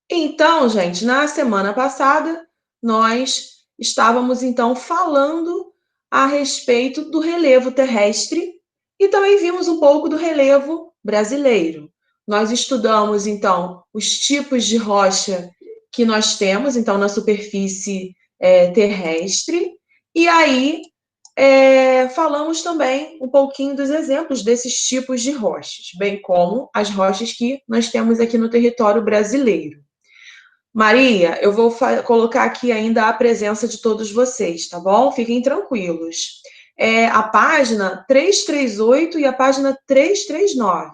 Então, gente, na semana passada, nós estávamos, então, falando a respeito do relevo terrestre e também vimos um pouco do relevo brasileiro. Nós estudamos, então, os tipos de rocha que nós temos, então, na superfície terrestre, e aí falamos também um pouquinho dos exemplos desses tipos de rochas, bem como as rochas que nós temos aqui no território brasileiro. Maria, eu vou colocar aqui ainda a presença de todos vocês, tá bom? Fiquem tranquilos. A página 338 e a página 339,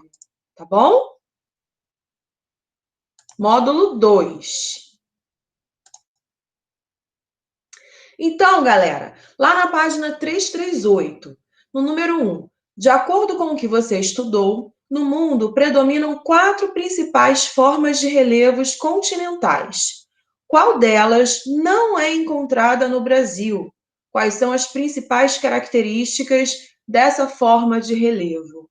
tá bom? Módulo 2. Então, galera, lá na página 338, no número 1, de acordo com o que você estudou, no mundo predominam 4 principais formas de relevos continentais. Qual delas não é encontrada no Brasil? Quais são as principais características dessa forma de relevo?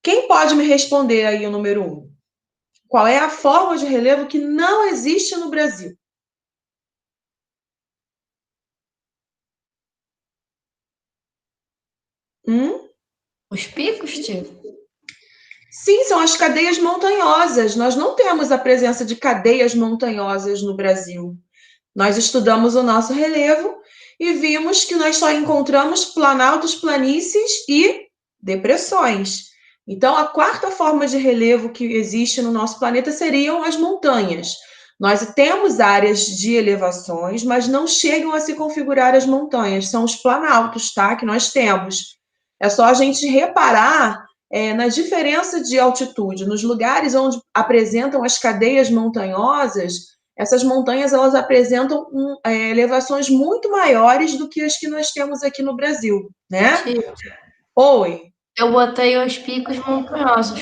Quem pode me responder aí o número 1? Qual é a forma de relevo que não existe no Brasil? Os picos, tio? Sim, são as cadeias montanhosas. Nós não temos a presença de cadeias montanhosas no Brasil. Nós estudamos o nosso relevo e vimos que nós só encontramos planaltos, planícies e depressões. Então, a quarta forma de relevo que existe no nosso planeta seriam as montanhas. Nós temos áreas de elevações, mas não chegam a se configurar as montanhas, são os planaltos, tá? Que nós temos. É só a gente reparar na diferença de altitude. Nos lugares onde apresentam as cadeias montanhosas, essas montanhas elas apresentam elevações muito maiores do que as que nós temos aqui no Brasil, né? Tio, Oi. eu botei os picos montanhosos.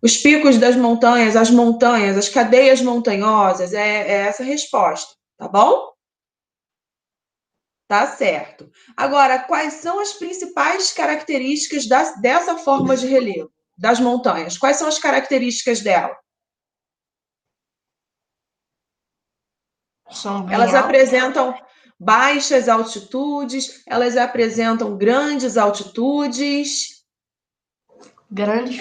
Os picos das montanhas, as montanhas, as cadeias montanhosas, é essa a resposta, tá bom? Tá certo. Agora, quais são as principais características dessa forma de relevo das montanhas? Quais são as características dela? São bem Elas altos. apresentam baixas altitudes, elas apresentam grandes altitudes, Grandes.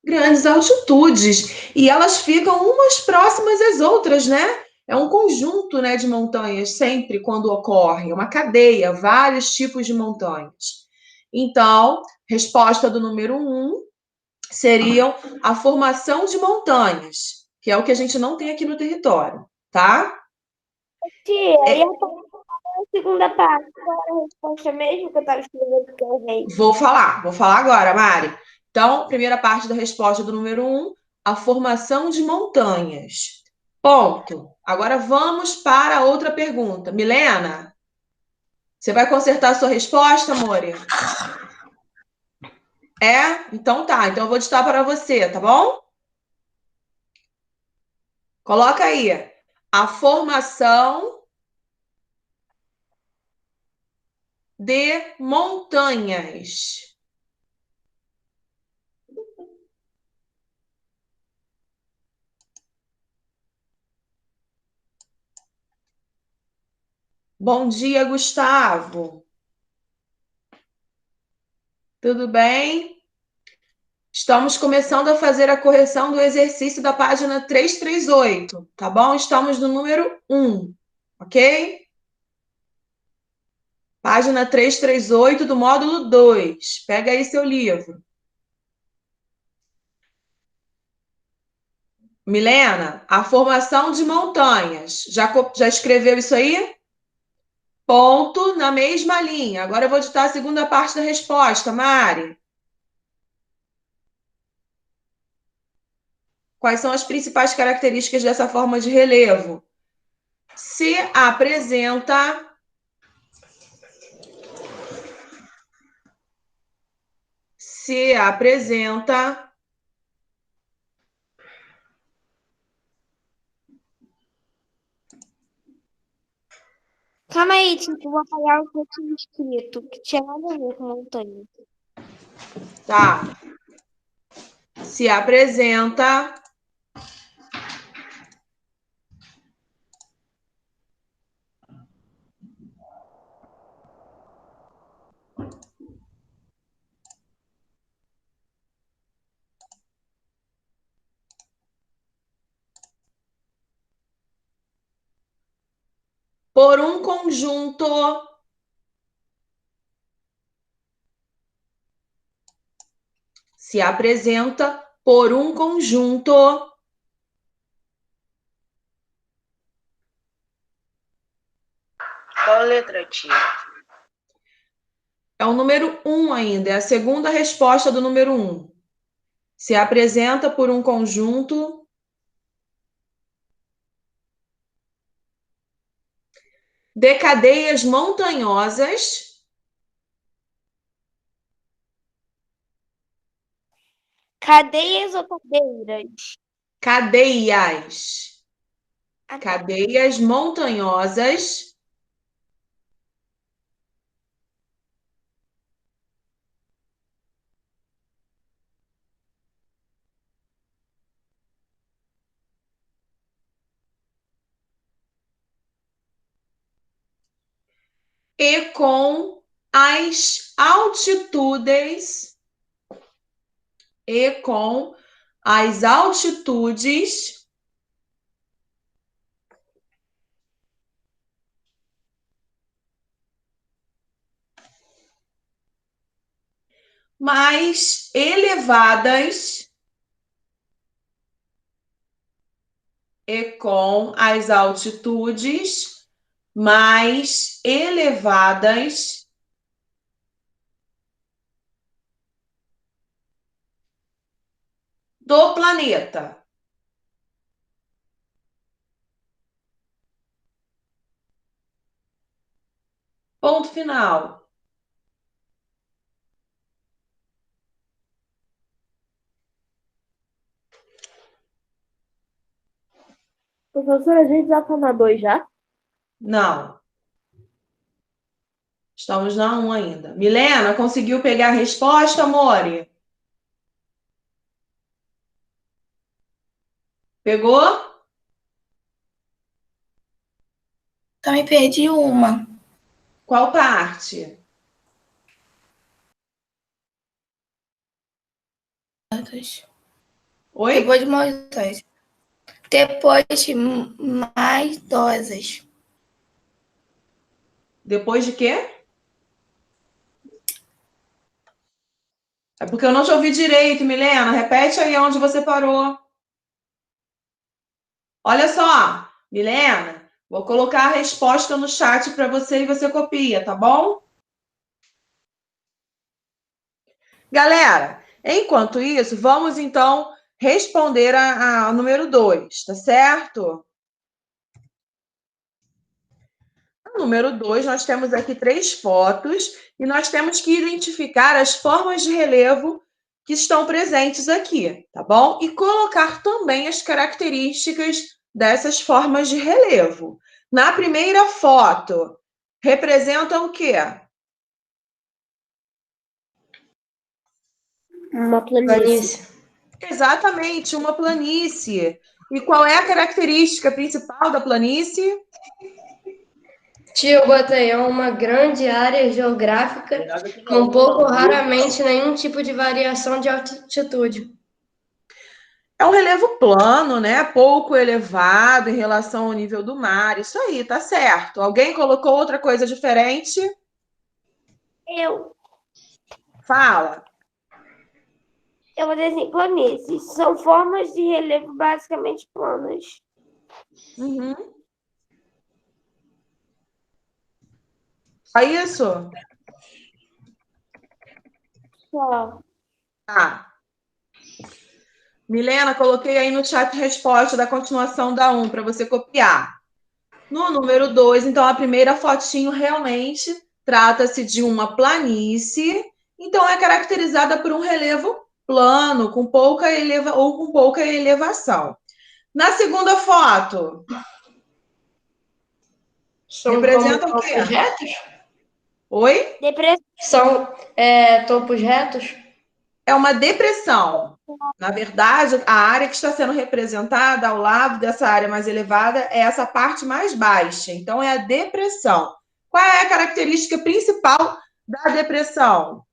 grandes altitudes, e elas ficam umas próximas às outras, né? É um conjunto, né, de montanhas sempre quando ocorre, uma cadeia, vários tipos de montanhas. Então, resposta do número 1 seriam a formação de montanhas, que é o que a gente não tem aqui no território, tá? Tia, e É, a segunda parte? Qual era a resposta mesmo que eu estava escrevendo que eu errei? vou falar agora, Mari. Então, primeira parte da resposta do número 1, a formação de montanhas. Ponto. Agora vamos para a outra pergunta. Milena, você vai consertar a sua resposta, Mori? Então tá. Então eu vou ditar para você, tá bom? Coloca aí. A formação de montanhas. Bom dia, Gustavo. Tudo bem? Estamos começando a fazer a correção do exercício da página 338, tá bom? Estamos no número 1, ok? Página 338 do módulo 2. Pega aí seu livro. Milena, a formação de montanhas. Já escreveu isso aí? Ponto na mesma linha. Agora eu vou ditar a segunda parte da resposta, Mari. Quais são as principais características dessa forma de relevo? Se apresenta se apresenta Calma aí, tipo, vou apagar o que eu tinha escrito, que tinha nada a ver com montanha. tá? Se apresenta por um conjunto. Se apresenta por um conjunto. Qual letra, tia? É o número 1 ainda, é a segunda resposta do número 1. Se apresenta por um conjunto de cadeias montanhosas. Cadeias ou cadeiras? Cadeias. Ah, tá. Cadeias montanhosas e com as altitudes mais elevadas e com as altitudes mais elevadas do planeta. Ponto final. Professora, a gente já tá na 2 já? Não. Estamos na 1 ainda. Milena, conseguiu pegar a resposta, Mori? Pegou? Também perdi uma. Qual parte? Oi? Depois de Moisés. Depois de mais doses. Depois de quê? É porque eu não te ouvi direito, Milena. Repete aí onde você parou. Olha só, Milena, vou colocar a resposta no chat para você e você copia, tá bom? Galera, enquanto isso, vamos então responder a número 2, tá certo? No número 2, nós temos aqui 3 fotos e nós temos que identificar as formas de relevo que estão presentes aqui, tá bom? E colocar também as características dessas formas de relevo. Na primeira foto, representa o quê? Uma planície. Exatamente, uma planície. E qual é a característica principal da planície? Tio, botei uma grande área geográfica com pouco, raramente, nenhum tipo de variação de altitude. É um relevo plano, né? Pouco elevado em relação ao nível do mar. Isso aí, tá certo. Alguém colocou outra coisa diferente? Eu Fala. vou dizer assim, planícies são formas de relevo basicamente planas. Uhum. É isso? Só. Tá. Milena, coloquei aí no chat resposta da continuação da 1 para você copiar. No número 2, então, a primeira fotinho realmente trata-se de uma planície, então é caracterizada por um relevo plano, com pouca elevação. Na segunda foto, São representa como o quê? topos retos? Oi? Depressão. São topos retos? É uma depressão. Na verdade, a área que está sendo representada ao lado dessa área mais elevada é essa parte mais baixa. Então, é a depressão. Qual é a característica principal da depressão?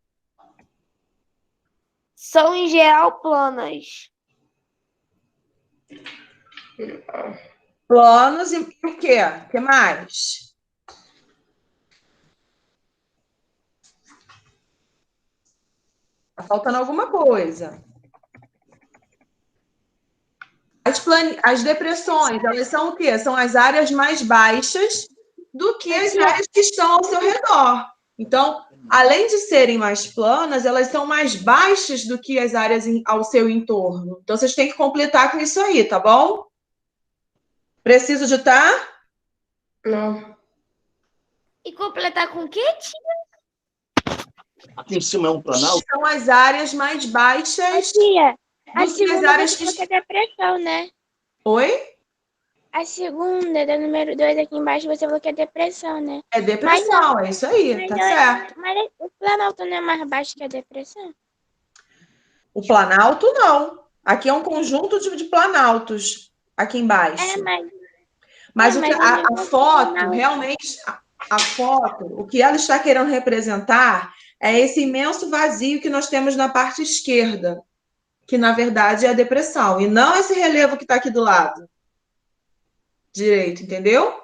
São em geral planas. Planos e o quê? O que mais? Tá faltando alguma coisa. As depressões, elas são o quê? São as áreas mais baixas do que as áreas que estão ao seu redor. Então, além de serem mais planas, elas são mais baixas do que as áreas ao seu entorno. Então, vocês têm que completar com isso aí, tá bom? Preciso digitar? Não. E completar com o quê, tia? Aqui em cima é um planalto? São as áreas mais baixas Tia, a do que as segunda áreas você falou que que... é depressão, né? Oi? A segunda, da número 2 aqui embaixo, você falou que é depressão, né? É depressão, é isso aí, tá certo. Mas o planalto não é mais baixo que a depressão? O planalto, não. Aqui é um conjunto de planaltos, aqui embaixo. Mas o que a foto, realmente, a foto, o que ela está querendo representar é esse imenso vazio que nós temos na parte esquerda, que na verdade é a depressão, e não esse relevo que está aqui do lado direito, entendeu?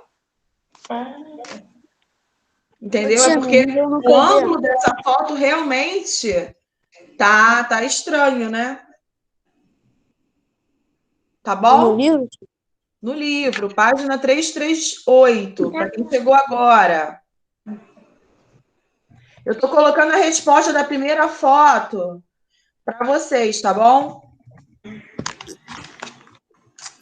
Entendeu? É porque o ângulo dessa foto realmente tá estranho, né? Tá bom? No livro? No livro, página 338, para quem chegou agora. Eu estou colocando a resposta da primeira foto para vocês, tá bom?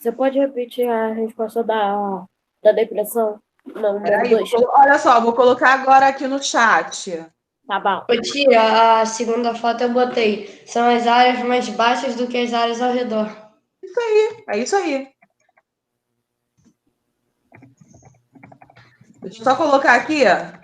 Você pode repetir a resposta da depressão? Não, número Peraí, 2. olha só, vou colocar agora aqui no chat. Tá bom. Ô, tia, a segunda foto eu botei. São as áreas mais baixas do que as áreas ao redor. É isso aí. Deixa eu só colocar aqui, ó.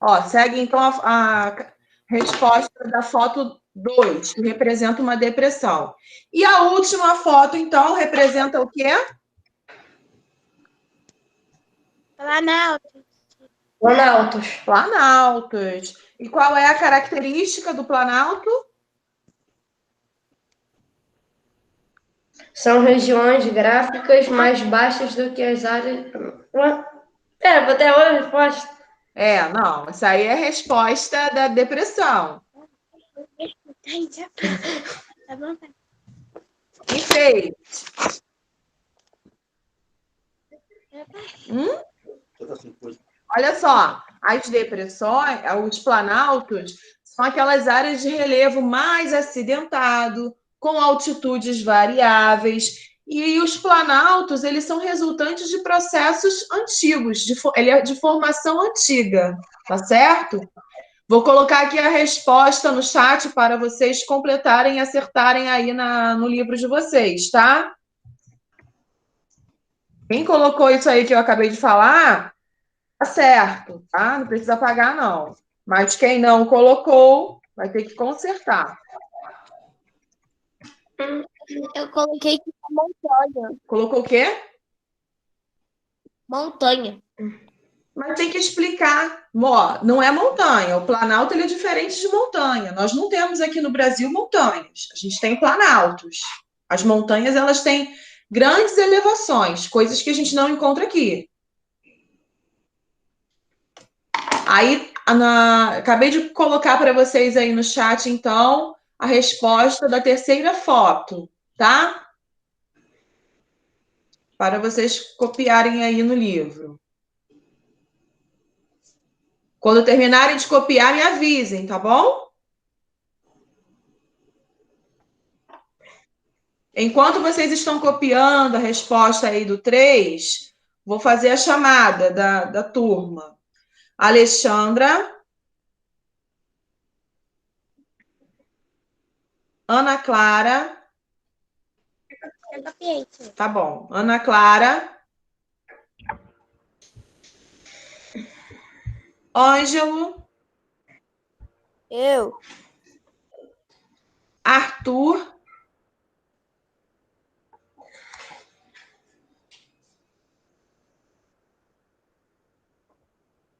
Ó, segue então a resposta da foto 2, que representa uma depressão. E a última foto, então, representa o quê? Planalto. Planaltos. Planaltos. E qual é a característica do planalto? São regiões gráficas mais baixas do que as áreas... Pera, botei a outra resposta. Não, essa aí é a resposta da depressão. Tá bom? Quem fez? Olha só, as depressões, os planaltos, são aquelas áreas de relevo mais acidentado, com altitudes variáveis. E os planaltos, eles são resultantes de processos antigos, ele é de formação antiga, tá certo? Vou colocar aqui a resposta no chat para vocês completarem e acertarem aí no livro de vocês, tá? Quem colocou isso aí que eu acabei de falar, tá certo, tá? Não precisa pagar, não. Mas quem não colocou, vai ter que consertar. Eu coloquei que é montanha. Colocou o quê? Montanha. Mas tem que explicar. Ó, não é montanha. O planalto ele é diferente de montanha. Nós não temos aqui no Brasil montanhas. A gente tem planaltos. As montanhas elas têm grandes elevações, coisas que a gente não encontra aqui. Aí, acabei de colocar para vocês aí no chat, então, a resposta da terceira foto, tá? Para vocês copiarem aí no livro. Quando terminarem de copiar, me avisem, tá bom? Enquanto vocês estão copiando a resposta aí do 3, vou fazer a chamada da turma. Alexandra, Ana Clara. Eu copiei. Tá bom. Ana Clara. Ângelo. Eu. Arthur.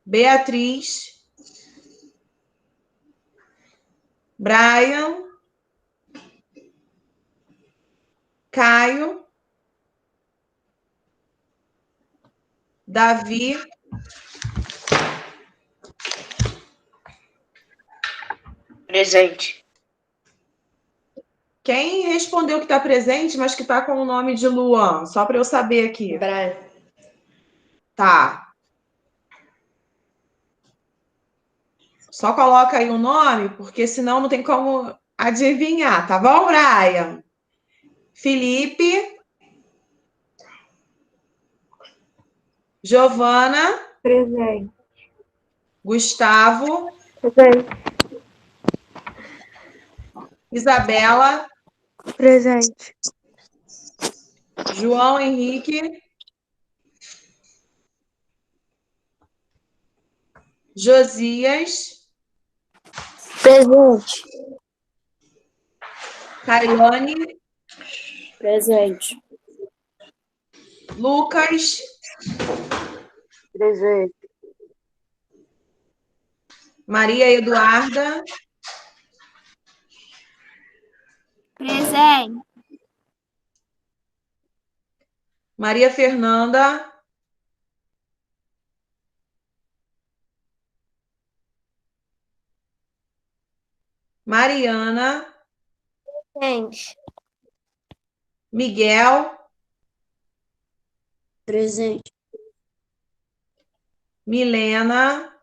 Beatriz. Brian. Caio, Davi, Presente. quem respondeu que está presente, mas que está com o nome de Luan? Só para eu saber aqui. Brian. Tá. Só coloca aí o nome, porque senão não tem como adivinhar, tá bom, Brian? Felipe. Giovana. Presente. Gustavo. Presente. Isabela. Presente. João Henrique. Josias. Presente. Cailane. Presente. Lucas. Presente. Maria Eduarda. Presente. Maria Fernanda. Mariana. Presente. Miguel. Presente. Milena.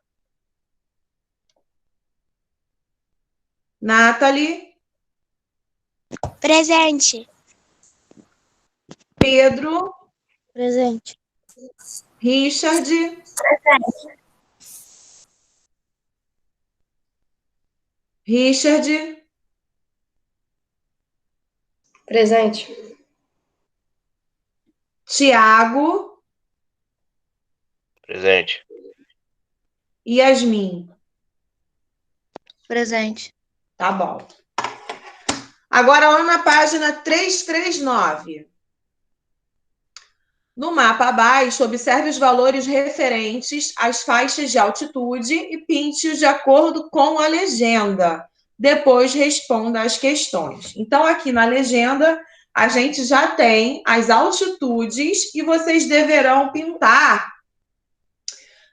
Nathalie. Presente. Pedro. Presente. Richard. Richard. Presente. Tiago. Presente. Yasmin. Presente. Tá bom. Agora, lá na página 339. No mapa abaixo, observe os valores referentes às faixas de altitude e pinte-os de acordo com a legenda. Depois, responda às questões. Então, aqui na legenda, a gente já tem as altitudes e vocês deverão pintar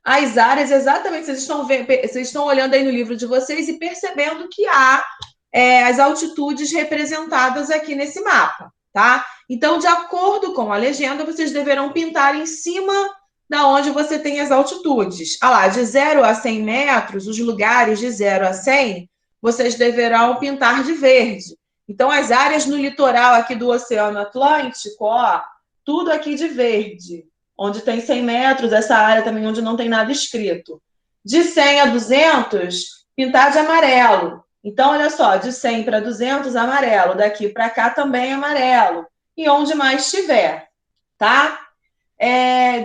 as áreas exatamente. Vocês estão olhando aí no livro de vocês e percebendo que há as altitudes representadas aqui nesse mapa, tá? Então, de acordo com a legenda, vocês deverão pintar em cima da onde você tem as altitudes. Ah lá, de 0 a 100 metros, os lugares de 0 a 100, vocês deverão pintar de verde. Então, as áreas no litoral aqui do Oceano Atlântico, ó, tudo aqui de verde. Onde tem 100 metros, essa área também onde não tem nada escrito. De 100 a 200, pintar de amarelo. Então, olha só, de 100 para 200, amarelo. Daqui para cá também amarelo. E onde mais tiver, tá?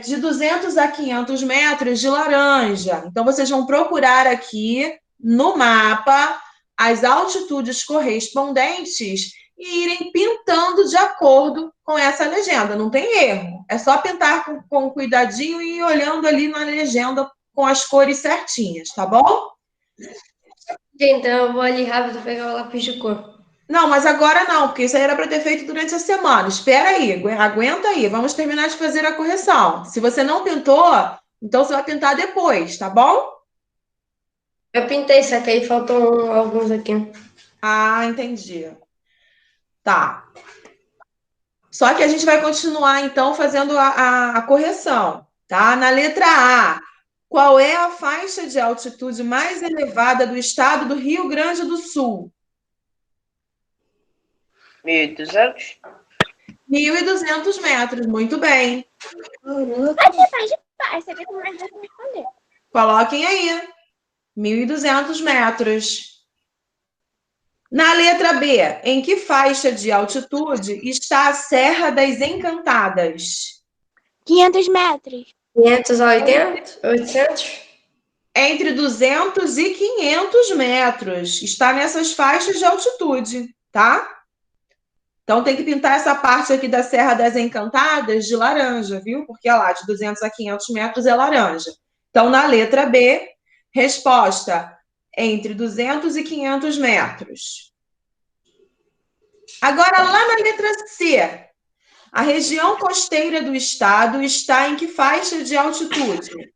De 200 a 500 metros, de laranja. Então, vocês vão procurar aqui no mapa as altitudes correspondentes e irem pintando de acordo com essa legenda. Não tem erro. É só pintar com cuidadinho e ir olhando ali na legenda com as cores certinhas, tá bom? Então, eu vou ali rápido pegar o lápis de cor. Não, mas agora não, porque isso aí era para ter feito durante a semana. Espera aí, aguenta aí. Vamos terminar de fazer a correção. Se você não pintou, então você vai pintar depois, tá bom? Eu pintei, só que aí faltam alguns aqui. Ah, entendi. Tá. Só que a gente vai continuar, então, fazendo a correção, tá? Na letra A, qual é a faixa de altitude mais elevada do estado do Rio Grande do Sul? 1.200. 1.200 metros, muito bem. Você vê como nós vamos responder. Coloquem aí. 1.200 metros. Na letra B, em que faixa de altitude está a Serra das Encantadas? 500 metros. 500 a 800? Entre 200 e 500 metros. Está nessas faixas de altitude, tá? Então, tem que pintar essa parte aqui da Serra das Encantadas de laranja, viu? Porque, olha lá, de 200 a 500 metros é laranja. Então, na letra B, resposta entre 200 e 500 metros. Agora, lá na letra C, A região costeira do estado está em que faixa de altitude?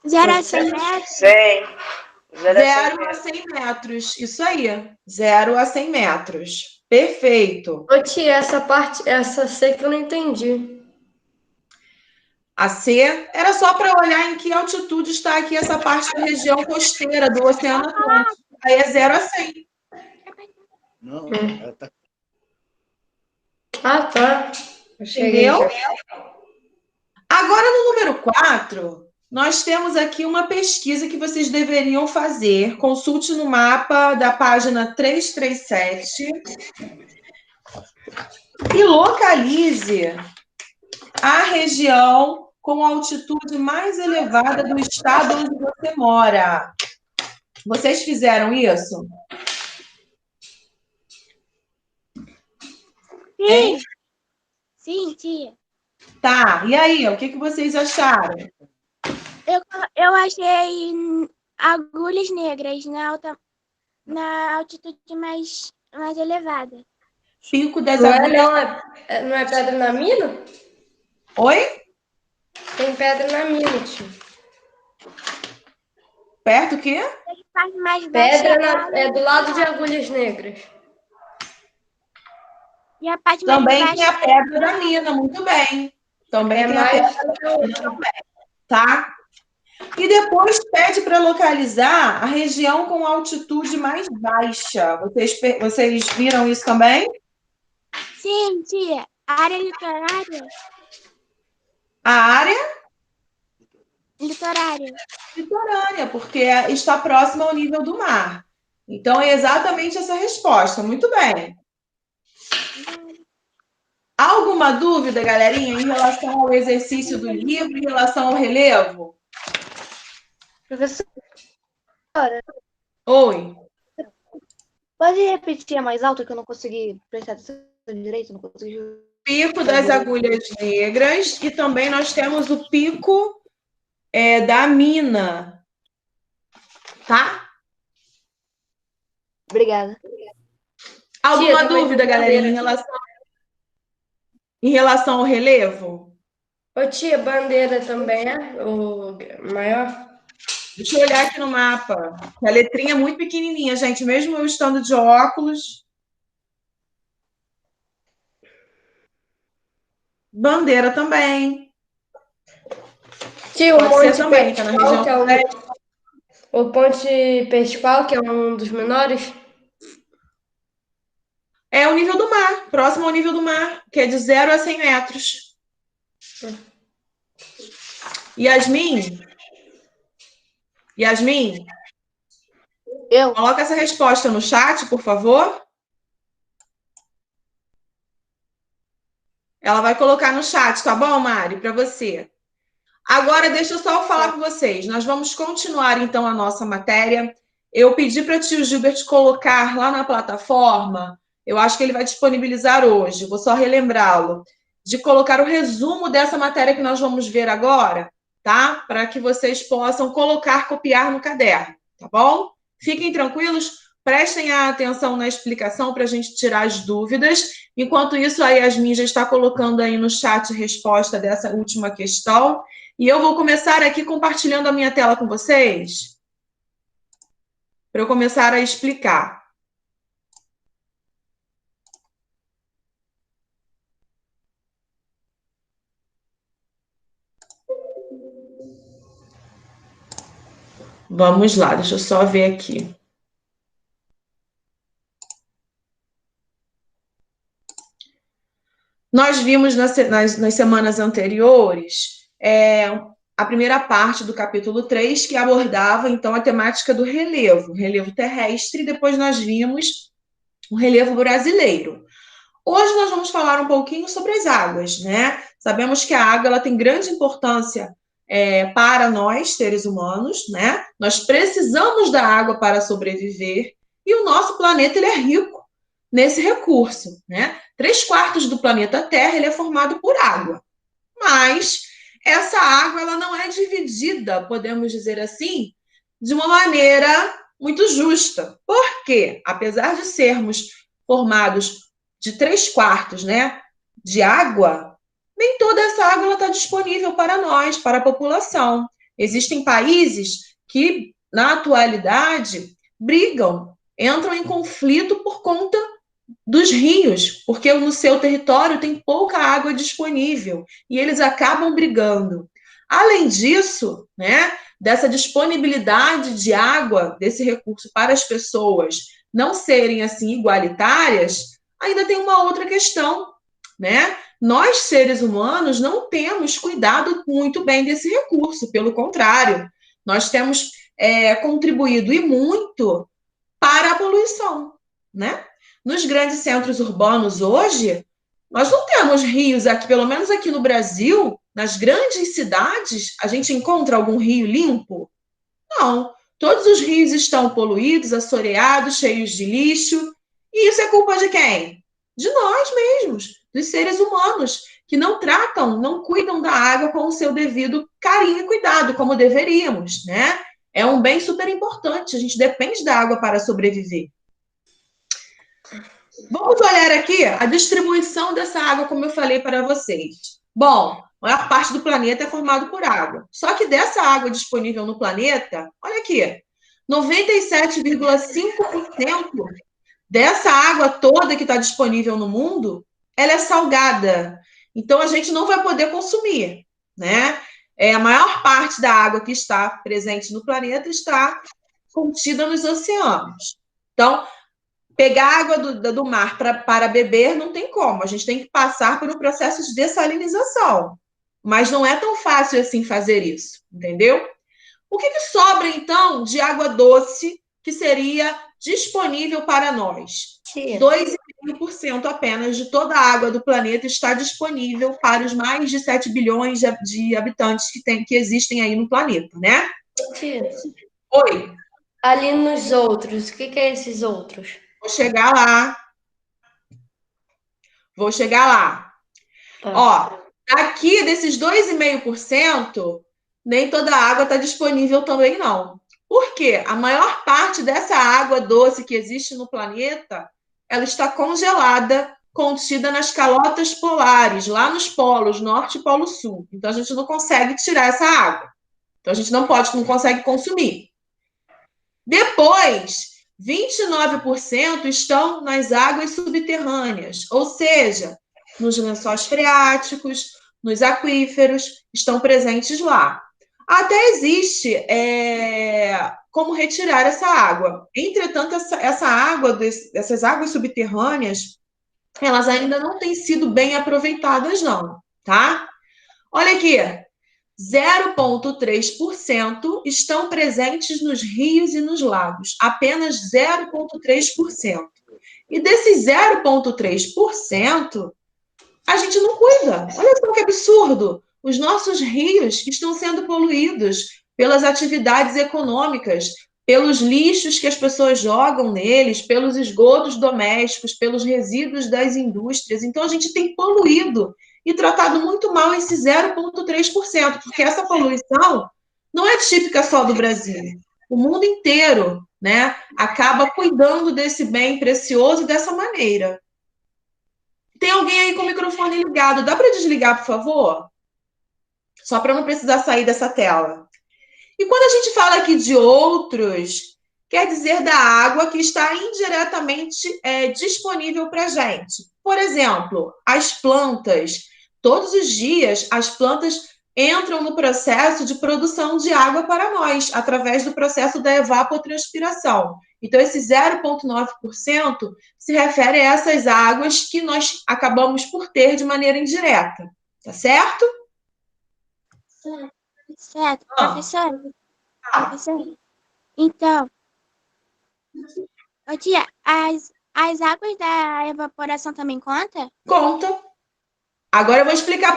0 a 100 metros. 100. 0 a 100 metros. Isso aí. 0 a 100 metros. Perfeito. Ô, tia, essa C que eu não entendi. A C era só para olhar em que altitude está aqui essa parte da região costeira do Oceano Atlântico. Aí é 0 a 100. Não, ela tá... Ah, tá. Eu cheguei Entendeu? já. Agora, no número 4, nós temos aqui uma pesquisa que vocês deveriam fazer. Consulte no mapa da página 337 e localize a região com a altitude mais elevada do estado onde você mora. Vocês fizeram isso? Sim. Sim, tia. Tá, e aí, o que vocês acharam? Eu achei agulhas negras na altitude mais elevada. Pico das Não é, Agulhas. não é pedra na mina? Oi? Tem pedra na mina, tio. Perto o quê? Parte mais baixa É do lado de Agulhas Negras. e a parte mais Também baixa tem a pedra da mina, muito bem. Também É tem a mais pedra da mina também, tá? E depois pede para localizar a região com altitude mais baixa. Vocês viram isso também? Sim, tia. A área litorária. A área Litorária. litorânea, porque está próxima ao nível do mar. Então, é exatamente essa resposta. Muito bem. Há alguma dúvida, galerinha, em relação ao exercício do livro, em relação ao relevo? Professora, Oi. pode repetir mais alto que eu não consegui prestar atenção direito, não consegui. Pico das Agulhas Negras e também nós temos o pico da mina, tá? Obrigada. Alguma Tia, também dúvida, tem galerinha, bandeira. em relação ao relevo? Ô, tia, bandeira também é o maior? Deixa eu olhar aqui no mapa. A letrinha é muito pequenininha, gente, mesmo eu estando de óculos. Bandeira também. Tio, o Pode ser Monte também, tá na região Pescoal, que é o Ponte Pescoal, que é um dos menores. É o nível do mar, próximo ao nível do mar, que é de 0 a 100 metros. Yasmin? Eu? Coloca essa resposta no chat, por favor. Ela vai colocar no chat, tá bom, Mari? Para você. Agora, deixa eu só falar com vocês. Nós vamos continuar, então, a nossa matéria. Eu pedi para o tio Gilbert colocar lá na plataforma, eu acho que ele vai disponibilizar hoje, vou só relembrá-lo, de colocar o resumo dessa matéria que nós vamos ver agora, tá? Para que vocês possam colocar, copiar no caderno, tá bom? Fiquem tranquilos, prestem atenção na explicação para a gente tirar as dúvidas. Enquanto isso, a Yasmin já está colocando aí no chat a resposta dessa última questão. E eu vou começar aqui compartilhando a minha tela com vocês, para eu começar a explicar. Vamos lá, deixa eu só ver aqui. Nós vimos nas semanas anteriores a primeira parte do capítulo 3, que abordava, então, a temática do relevo terrestre, e depois nós vimos o relevo brasileiro. Hoje nós vamos falar um pouquinho sobre as águas, né? Sabemos que a água ela tem grande importância para nós, seres humanos, né? Nós precisamos da água para sobreviver e o nosso planeta ele é rico nesse recurso, né? 3/4 do planeta Terra ele é formado por água, mas essa água ela não é dividida, podemos dizer assim, de uma maneira muito justa. Por quê? Apesar de sermos formados de 3/4, né, de água, nem toda essa água está disponível para nós, para a população. Existem países que, na atualidade, brigam, entram em conflito por conta dos rios, porque no seu território tem pouca água disponível e eles acabam brigando. Além disso, né, dessa disponibilidade de água, desse recurso para as pessoas não serem assim igualitárias, ainda tem uma outra questão, né? Nós, seres humanos, não temos cuidado muito bem desse recurso, pelo contrário, nós temos contribuído e muito para a poluição, né? Nos grandes centros urbanos hoje, nós não temos rios aqui, pelo menos aqui no Brasil, nas grandes cidades, a gente encontra algum rio limpo? Não. Todos os rios estão poluídos, assoreados, cheios de lixo. E isso é culpa de quem? De nós mesmos, dos seres humanos, que não tratam, não cuidam da água com o seu devido carinho e cuidado, como deveríamos, né? É um bem super importante, a gente depende da água para sobreviver. Vamos olhar aqui a distribuição dessa água, como eu falei para vocês. Bom, a maior parte do planeta é formado por água. Só que dessa água disponível no planeta, olha aqui, 97,5% dessa água toda que está disponível no mundo, ela é salgada. Então, a gente não vai poder consumir, né? A maior parte da água que está presente no planeta está contida nos oceanos. Então, pegar água do mar para beber não tem como. A gente tem que passar por um processo de dessalinização. Mas não é tão fácil assim fazer isso, entendeu? O que sobra, então, de água doce que seria disponível para nós? 2,5% apenas de toda a água do planeta está disponível para os mais de 7 bilhões de habitantes que existem aí no planeta, né? Tia, Oi. ali nos outros, o que é esses outros? Vou chegar lá. Tá. Ó, aqui desses 2,5%, nem toda a água está disponível também, não. Por quê? A maior parte dessa água doce que existe no planeta, ela está congelada, contida nas calotas polares, lá nos polos norte e polo sul. Então, a gente não consegue tirar essa água. Então, a gente não consegue consumir. Depois, 29% estão nas águas subterrâneas, ou seja, nos lençóis freáticos, nos aquíferos, estão presentes lá. Até existe como retirar essa água. Entretanto, essas águas subterrâneas, elas ainda não têm sido bem aproveitadas, não, tá? Olha aqui, 0,3% estão presentes nos rios e nos lagos, apenas 0,3%. E desses 0,3%, a gente não cuida. Olha só que absurdo! Os nossos rios estão sendo poluídos pelas atividades econômicas, pelos lixos que as pessoas jogam neles, pelos esgotos domésticos, pelos resíduos das indústrias. Então, a gente tem poluído e tratado muito mal esse 0,3%, porque essa poluição não é típica só do Brasil. O mundo inteiro, né, acaba cuidando desse bem precioso dessa maneira. Tem alguém aí com o microfone ligado? Dá para desligar, por favor? Só para não precisar sair dessa tela. E quando a gente fala aqui de outros, quer dizer da água que está indiretamente disponível para a gente. Por exemplo, as plantas. Todos os dias, as plantas entram no processo de produção de água para nós, através do processo da evapotranspiração. Então, esse 0,9% se refere a essas águas que nós acabamos por ter de maneira indireta. Tá certo? Certo. Professora? Então, tia, as águas da evaporação também conta? Conta. Agora eu vou explicar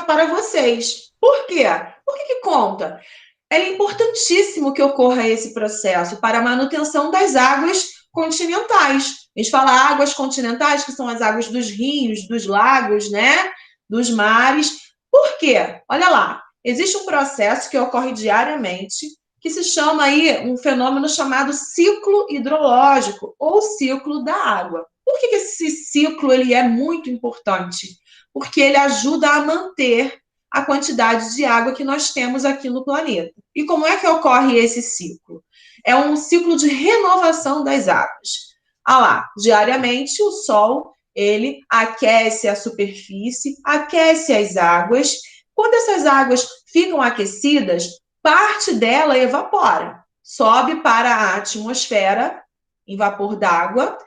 para vocês. Por quê? Por que conta? É importantíssimo que ocorra esse processo para a manutenção das águas continentais. A gente fala águas continentais, que são as águas dos rios, dos lagos, né? Dos mares. Por quê? Olha lá, existe um processo que ocorre diariamente, que se chama aí um fenômeno chamado ciclo hidrológico, ou ciclo da água. Por que esse ciclo ele é muito importante? Porque ele ajuda a manter a quantidade de água que nós temos aqui no planeta. E como é que ocorre esse ciclo? É um ciclo de renovação das águas. Ah lá, diariamente o Sol, ele aquece a superfície, aquece as águas. Quando essas águas ficam aquecidas, parte dela evapora, sobe para a atmosfera em vapor d'água,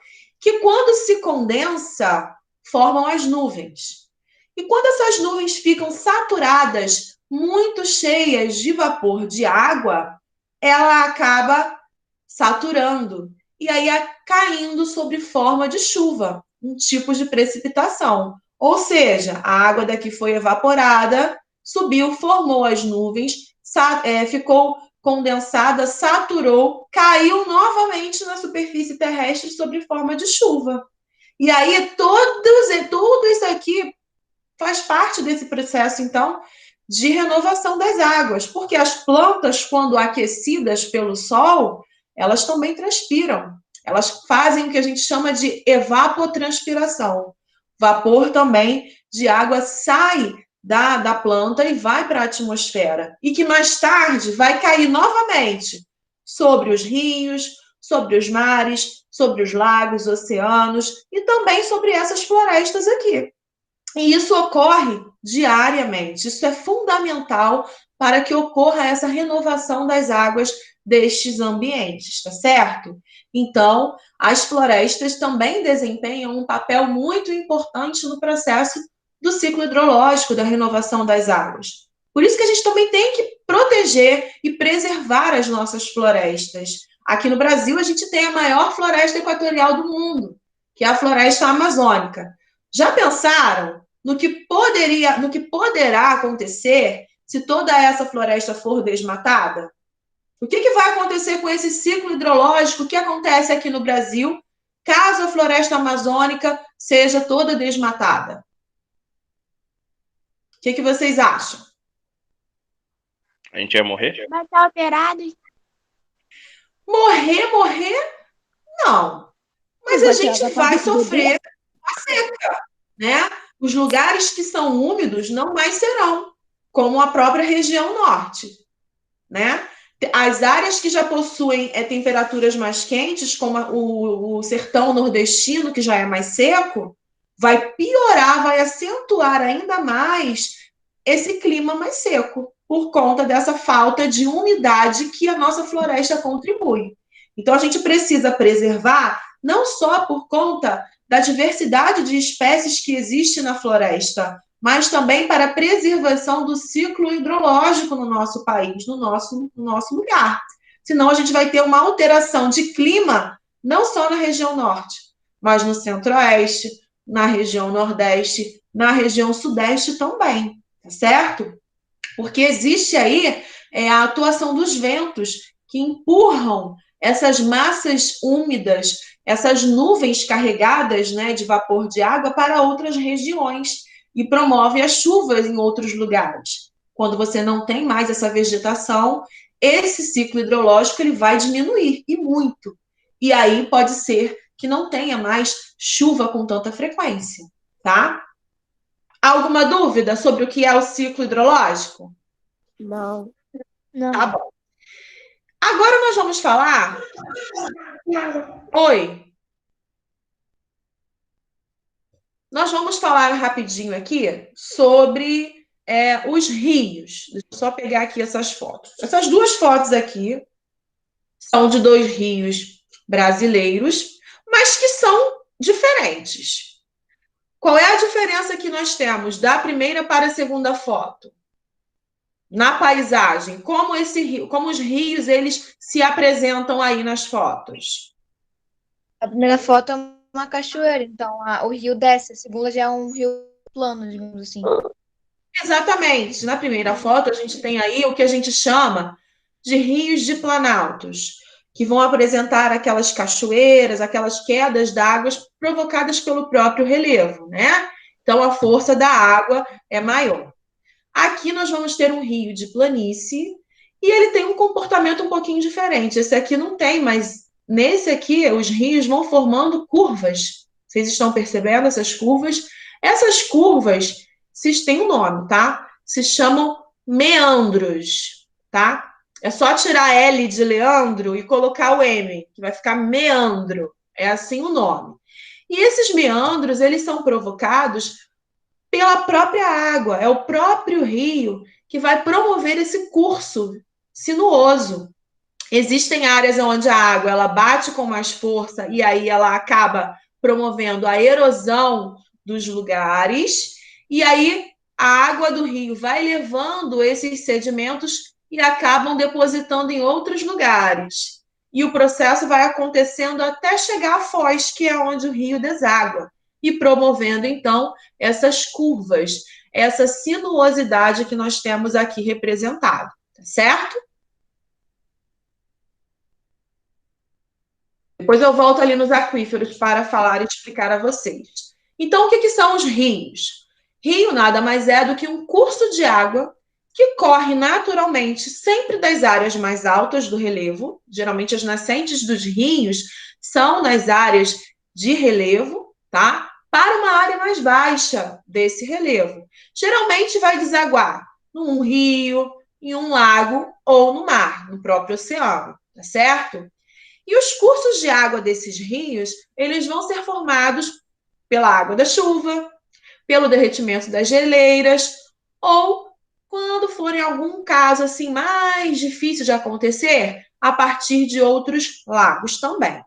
que quando se condensa, formam as nuvens. E quando essas nuvens ficam saturadas, muito cheias de vapor de água, ela acaba saturando e aí caindo sob forma de chuva, um tipo de precipitação. Ou seja, a água daqui foi evaporada, subiu, formou as nuvens, ficou condensada, saturou, caiu novamente na superfície terrestre sob forma de chuva. E aí tudo isso aqui faz parte desse processo, então, de renovação das águas, porque as plantas, quando aquecidas pelo sol, elas também transpiram. Elas fazem o que a gente chama de evapotranspiração. Vapor também de água sai da planta e vai para a atmosfera. E que mais tarde vai cair novamente sobre os rios, sobre os mares, sobre os lagos, oceanos e também sobre essas florestas aqui. E isso ocorre diariamente. Isso é fundamental para que ocorra essa renovação das águas destes ambientes, tá certo? Então, as florestas também desempenham um papel muito importante no processo do ciclo hidrológico, da renovação das águas. Por isso que a gente também tem que proteger e preservar as nossas florestas. Aqui no Brasil, a gente tem a maior floresta equatorial do mundo, que é a floresta amazônica. Já pensaram no que poderá acontecer se toda essa floresta for desmatada? O que vai acontecer com esse ciclo hidrológico que acontece aqui no Brasil, caso a floresta amazônica seja toda desmatada? O que vocês acham? A gente ia morrer? Vai estar alterado. Morrer, não. Mas a gente vai sofrer a seca, né? Os lugares que são úmidos não mais serão, como a própria região norte, né? As áreas que já possuem temperaturas mais quentes, como o sertão nordestino, que já é mais seco, vai piorar, vai acentuar ainda mais esse clima mais seco, por conta dessa falta de umidade que a nossa floresta contribui. Então, a gente precisa preservar, não só por conta da diversidade de espécies que existe na floresta, mas também para a preservação do ciclo hidrológico no nosso país, no nosso lugar. Senão a gente vai ter uma alteração de clima, não só na região norte, mas no centro-oeste, na região nordeste, na região sudeste também, tá certo? Porque existe aí a atuação dos ventos que empurram essas massas úmidas, essas nuvens carregadas, né, de vapor de água para outras regiões e promove as chuvas em outros lugares. Quando você não tem mais essa vegetação, esse ciclo hidrológico ele vai diminuir, e muito. E aí pode ser que não tenha mais chuva com tanta frequência, tá? Alguma dúvida sobre o que é o ciclo hidrológico? Não. Não. Tá bom. Agora nós vamos falar... Oi. Nós vamos falar rapidinho aqui sobre os rios. Deixa eu só pegar aqui essas fotos. Essas duas fotos aqui são de dois rios brasileiros, mas que são diferentes. Qual é a diferença que nós temos da primeira para a segunda foto? Na paisagem, como os rios eles se apresentam aí nas fotos? A primeira foto é uma cachoeira, então o rio desce, a segunda já é um rio plano, digamos assim. Exatamente. Na primeira foto, a gente tem aí o que a gente chama de rios de planaltos, que vão apresentar aquelas cachoeiras, aquelas quedas d'água provocadas pelo próprio relevo, né? Então, a força da água é maior. Aqui nós vamos ter um rio de planície e ele tem um comportamento um pouquinho diferente. Esse aqui não tem, mas nesse aqui os rios vão formando curvas, Vocês estão percebendo essas curvas? Essas curvas têm um nome, tá? Se chamam meandros, tá? É só tirar L de Leandro e colocar o M, que vai ficar meandro. É assim o nome. E esses meandros, eles são provocados pela própria água. É o próprio rio que vai promover esse curso sinuoso. Existem áreas onde a água ela bate com mais força e aí ela acaba promovendo a erosão dos lugares. E aí a água do rio vai levando esses sedimentos e acabam depositando em outros lugares. E o processo vai acontecendo até chegar à foz, que é onde o rio deságua, e promovendo, então, essas curvas, essa sinuosidade que nós temos aqui representada, tá certo? Depois eu volto ali nos aquíferos para falar e explicar a vocês. Então, o que são os rios? Rio nada mais é do que um curso de água que corre naturalmente sempre das áreas mais altas do relevo. Geralmente as nascentes dos rios são nas áreas de relevo, tá? Para uma área mais baixa desse relevo. Geralmente vai desaguar num rio, em um lago ou no mar, no próprio oceano, tá certo? E os cursos de água desses rios, eles vão ser formados pela água da chuva, pelo derretimento das geleiras, ou quando for em algum caso assim mais difícil de acontecer, a partir de outros lagos também.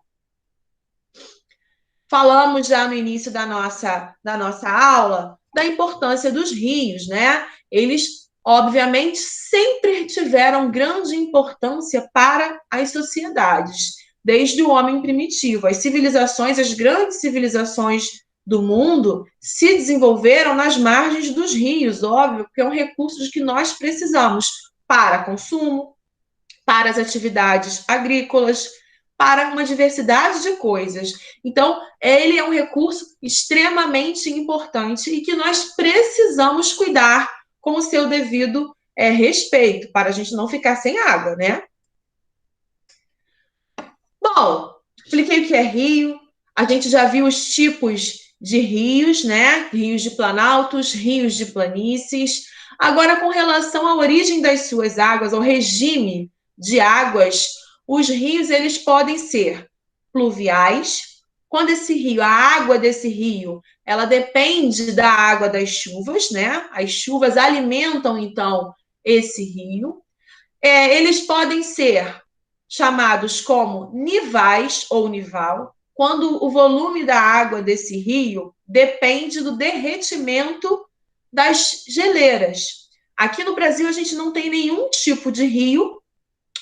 Falamos já no início da nossa aula da importância dos rios, né? Eles, obviamente, sempre tiveram grande importância para as sociedades, desde o homem primitivo. As civilizações, as grandes civilizações do mundo se desenvolveram nas margens dos rios, óbvio, porque é um recurso de que nós precisamos para consumo, para as atividades agrícolas, para uma diversidade de coisas. Então, ele é um recurso extremamente importante e que nós precisamos cuidar com o seu devido respeito, para a gente não ficar sem água, né? Bom, expliquei o que é rio, a gente já viu os tipos de rios, né? Rios de planaltos, rios de planícies. Agora, com relação à origem das suas águas, ao regime de águas, os rios eles podem ser pluviais. Quando esse rio, a água desse rio, ela depende da água das chuvas, né? As chuvas alimentam, então, esse rio. Eles podem ser chamados como nivais ou nival, quando o volume da água desse rio depende do derretimento das geleiras. Aqui no Brasil, a gente não tem nenhum tipo de rio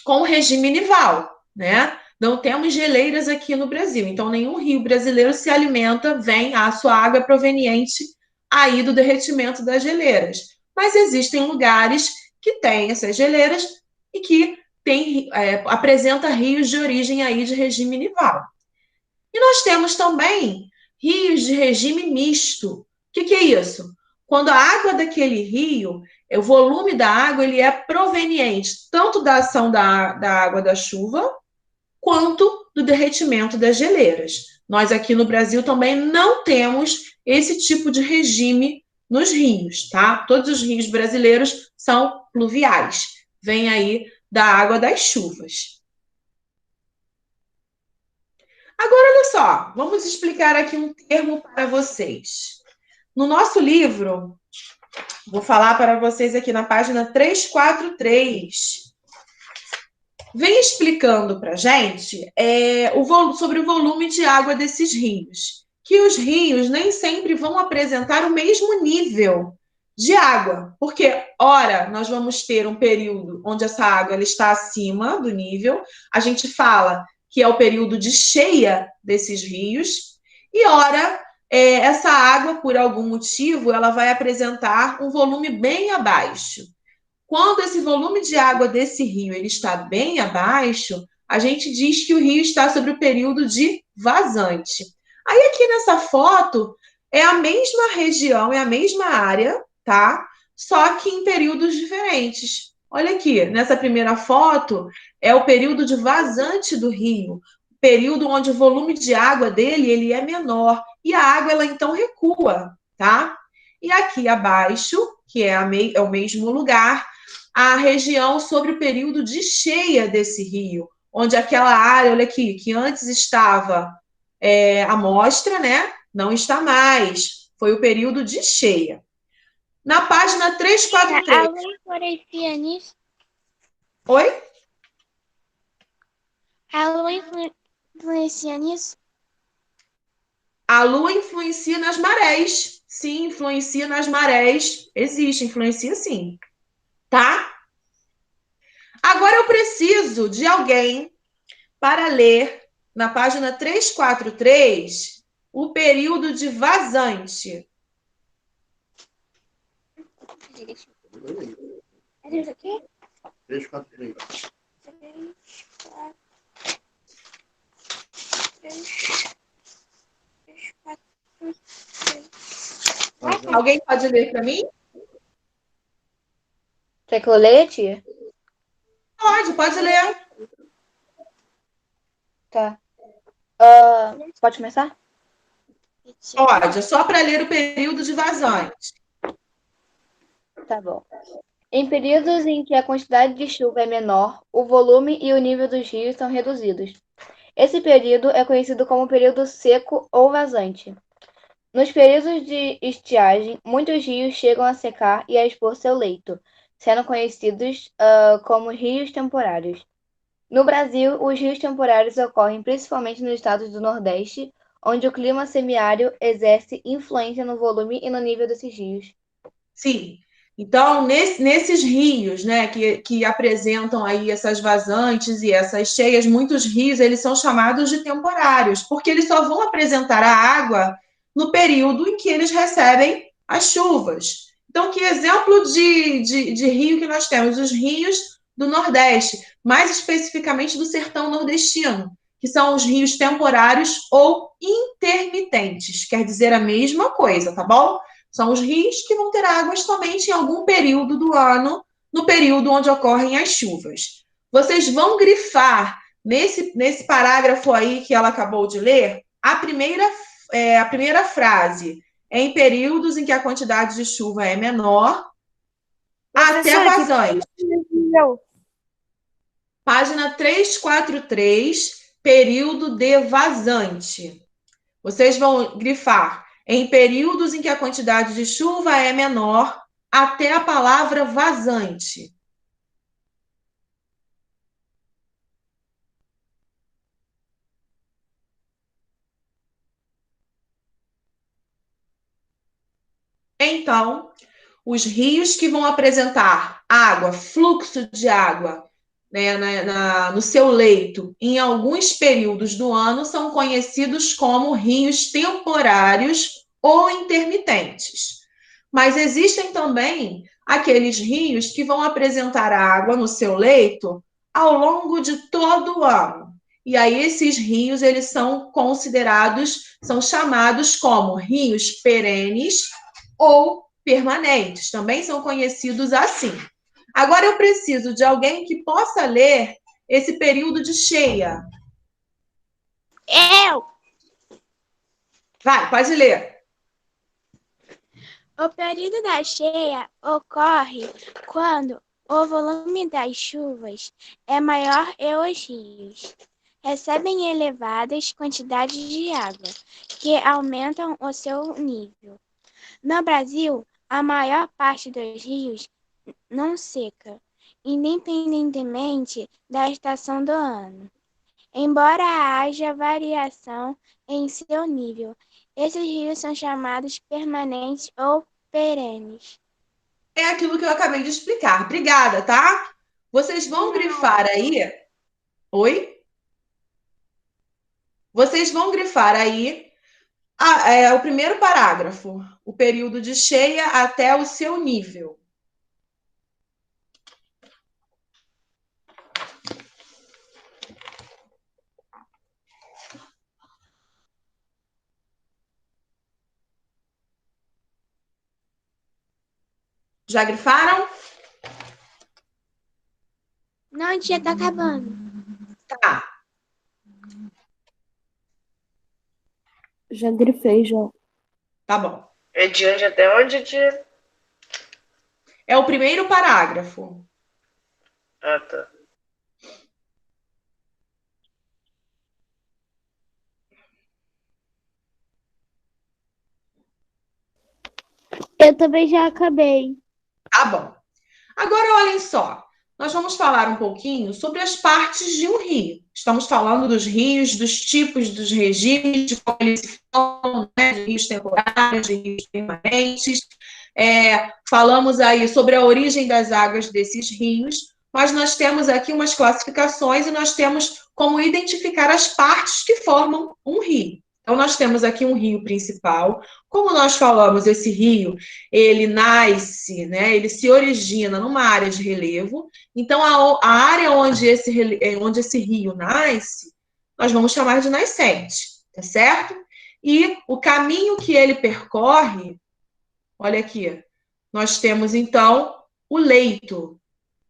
com regime nival, né? Não temos geleiras aqui no Brasil, então nenhum rio brasileiro se alimenta, a sua água proveniente aí do derretimento das geleiras. Mas existem lugares que têm essas geleiras e que apresenta rios de origem aí de regime nival. E nós temos também rios de regime misto. O que é isso? Quando a água daquele rio, o volume da água ele é proveniente tanto da ação da água da chuva, quanto do derretimento das geleiras. Nós aqui no Brasil também não temos esse tipo de regime nos rios, tá? Todos os rios brasileiros são pluviais. Vem aí da água das chuvas. Agora, olha só, vamos explicar aqui um termo para vocês. No nosso livro, vou falar para vocês aqui na página 343, vem explicando para a gente sobre o volume de água desses rios. Que os rios nem sempre vão apresentar o mesmo nível de água, porque, ora, nós vamos ter um período onde essa água ela está acima do nível, a gente fala que é o período de cheia desses rios, e, ora, essa água, por algum motivo, ela vai apresentar um volume bem abaixo. Quando esse volume de água desse rio ele está bem abaixo, a gente diz que o rio está sobre o período de vazante. Aí aqui nessa foto é a mesma região, é a mesma área, tá? Só que em períodos diferentes. Olha aqui, nessa primeira foto é o período de vazante do rio. período onde o volume de água dele ele é menor e a água ela então recua, tá? E aqui abaixo, que é o mesmo lugar, a região sobre o período de cheia desse rio, onde aquela área, olha aqui, que antes estava à mostra, né? Não está mais. Foi o período de cheia. Na página 343. A lua influencia nisso? Oi? A lua influencia nisso? A lua influencia nas marés. Sim, influencia nas marés. Existe, influencia sim. Tá? Agora eu preciso de alguém para ler na página 343 o período de vazante. É isso aqui? 3, 4, 3. 3, 4, 3, 4, 3. Alguém pode ler para mim? Quer que eu leia, tia? Pode ler. Tá. Pode começar? Pode, é só para ler o período de vazante. Tá bom. Em períodos em que a quantidade de chuva é menor, o volume e o nível dos rios são reduzidos. Esse período é conhecido como período seco ou vazante. Nos períodos de estiagem, muitos rios chegam a secar e a expor seu leito, sendo conhecidos como rios temporários. No Brasil, os rios temporários ocorrem principalmente nos estados do Nordeste, onde o clima semiárido exerce influência no volume e no nível desses rios. Sim. Então, nesses rios, né, que apresentam aí essas vazantes e essas cheias, muitos rios, eles são chamados de temporários, porque eles só vão apresentar a água no período em que eles recebem as chuvas. Então, que exemplo de rio que nós temos? Os rios do Nordeste, mais especificamente do sertão nordestino, que são os rios temporários ou intermitentes, quer dizer a mesma coisa, tá bom? São os rios que vão ter águas somente em algum período do ano, no período onde ocorrem as chuvas. Vocês vão grifar nesse parágrafo aí que ela acabou de ler, a primeira frase. Em períodos em que a quantidade de chuva é menor, até vazante. Página 343, período de vazante. Vocês vão grifar em períodos em que a quantidade de chuva é menor, até a palavra vazante. Então, os rios que vão apresentar água, fluxo de água, né, no seu leito, em alguns períodos do ano, são conhecidos como rios temporários ou intermitentes. Mas existem também aqueles rios que vão apresentar água no seu leito ao longo de todo o ano. E aí esses rios, eles são considerados, são chamados como rios perenes ou permanentes, também são conhecidos assim. Agora eu preciso de alguém que possa ler esse período de cheia. Eu! Vai, pode ler. O período da cheia ocorre quando o volume das chuvas é maior e os rios recebem elevadas quantidades de água, que aumentam o seu nível. No Brasil, a maior parte dos rios não seca, independentemente da estação do ano. Embora haja variação em seu nível, esses rios são chamados permanentes ou perenes. É aquilo que eu acabei de explicar. Obrigada, tá? Vocês vão grifar aí. Oi? Vocês vão grifar aí o primeiro parágrafo, o período de cheia até o seu nível. Já grifaram? Não, tia, tá acabando. Tá. Já grifei, já. Tá bom. É de onde até onde, tia? É o primeiro parágrafo. Ah, tá. Eu também já acabei. Tá bom. Agora, olhem só. Nós vamos falar um pouquinho sobre as partes de um rio. Estamos falando dos rios, dos tipos dos regimes, de como eles se formam, né? De rios temporários, de rios permanentes. Falamos aí sobre a origem das águas desses rios, mas nós temos aqui umas classificações e nós temos como identificar as partes que formam um rio. Então, nós temos aqui um rio principal. Como nós falamos, esse rio, ele nasce, né? Ele se origina numa área de relevo. Então, a área onde esse rio nasce, nós vamos chamar de nascente, tá certo? E o caminho que ele percorre, olha aqui, nós temos, então, o leito,